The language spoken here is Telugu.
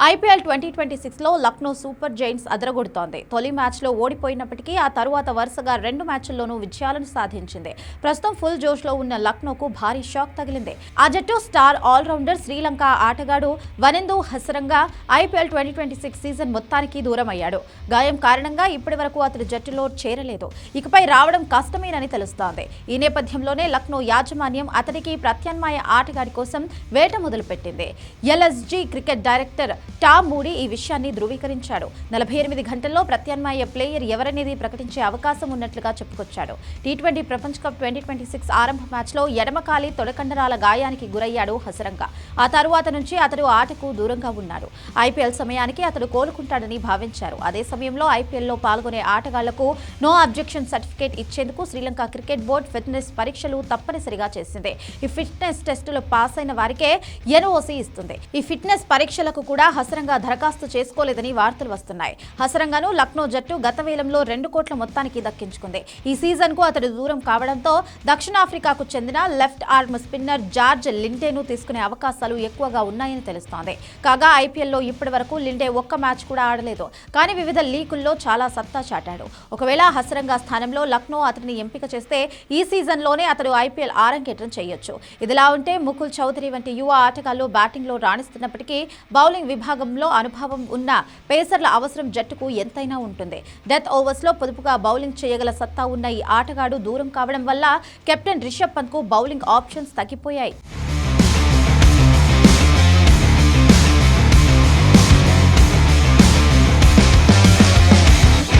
ఐపీఎల్ 2026లో లక్నో సూపర్ జైంట్స్ అదరగొడుతోంది. తొలి మ్యాచ్లో ఓడిపోయినప్పటికీ ఆ తరువాత వరుసగా 2 మ్యాచ్ల్లోనూ విజయాలను సాధించింది. ప్రస్తుతం ఫుల్ జోష్లో ఉన్న లక్నోకు భారీ షాక్ తగిలింది. ఆ జట్టు స్టార్ ఆల్రౌండర్ శ్రీలంక ఆటగాడు వనిందు హసరంగా ఐపీఎల్ 2026 సీజన్ మొత్తానికి దూరమయ్యాడు. గాయం కారణంగా ఇప్పటి వరకు అతడు జట్టులో చేరలేదు. ఇకపై రావడం కష్టమేనని తెలుస్తోంది. ఈ నేపథ్యంలోనే లక్నో యాజమాన్యం అతడికి ప్రత్యామ్నాయ ఆటగాడి కోసం వేట మొదలుపెట్టింది. LSG cricket director Tom moody ఈ విషయాన్ని ధృవీకరించాడు. 48 గంటల్లో ప్రత్యామ్నాయ ప్లేయర్ ఎవరనేది ప్రకటించే అవకాశం ఉన్నట్లుగా చెప్పుకొచ్చాడు. టీ20 ప్రపంచ కప్ 2026 ఆరంభ మ్యాచ్లో ఎడమకాలి తొడకండరాల గాయానికి గురయ్యాడు హసరంగా. ఆ తరువాత నుంచి అతడు ఆటకు దూరంగా ఉన్నాడు. ఐపీఎల్ సమయానికి అతడు కోలుకుంటాడని భావించారు. అదే సమయంలో ఐపీఎల్లో పాల్గొనే ఆటగాళ్లకు నో అబ్జెక్షన్ సర్టిఫికేట్ ఇచ్చేందుకు శ్రీలంక క్రికెట్ బోర్డు ఫిట్నెస్ పరీక్షలు తప్పనిసరిగా చేసింది. ఈ ఫిట్నెస్ టెస్టులు పాస్ అయిన వారికే ఎన్ఓసీ ఇస్తుంది. ఈ ఫిట్నెస్ పరీక్షలకు కూడా హసరంగా దరఖాస్తు చేసుకోలేదని వార్తలు వస్తున్నాయి. హసరంగాను లక్నో జట్టు గత వేలంలో 2 కోట్ల మొత్తానికి దక్కించుకుంది. ఈ సీజన్ కు అతడు దూరం కావడంతో దక్షిణాఫ్రికాకు చెందిన లెఫ్ట్ ఆర్మ్ స్పిన్నర్ జార్జ్ లిండేను తీసుకునే అవకాశాలు ఎక్కువగా ఉన్నాయని తెలుస్తోంది. కాగా ఐపీఎల్లో ఇప్పటి వరకు లిండే ఒక్క మ్యాచ్ కూడా ఆడలేదు. కానీ వివిధ లీగుల్లో చాలా సత్తా చాటాడు. ఒకవేళ హసరంగా స్థానంలో లక్నో అతడిని ఎంపిక చేస్తే ఈ సీజన్లోనే అతడు ఐపీఎల్ ఆరంగేట్రం చేయొచ్చు. ఇదిలా ఉంటే ముకుల్ చౌదరి వంటి యువ ఆటగాళ్లు బ్యాటింగ్లో రాణిస్తున్నప్పటికీ బౌలింగ్ విభాగంలో అనుభవం ఉన్న పేసర్ల అవసరం జట్టుకు ఎంతైనా ఉంటుంది. డెత్ ఓవర్స్లో పొదుపుగా బౌలింగ్ చేయగల సత్తా ఉన్న ఈ ఆటగాడు దూరం కావడం వల్ల కెప్టెన్ రిషబ్ పంత్కు బౌలింగ్ ఆప్షన్స్ తగ్గిపోయాయి.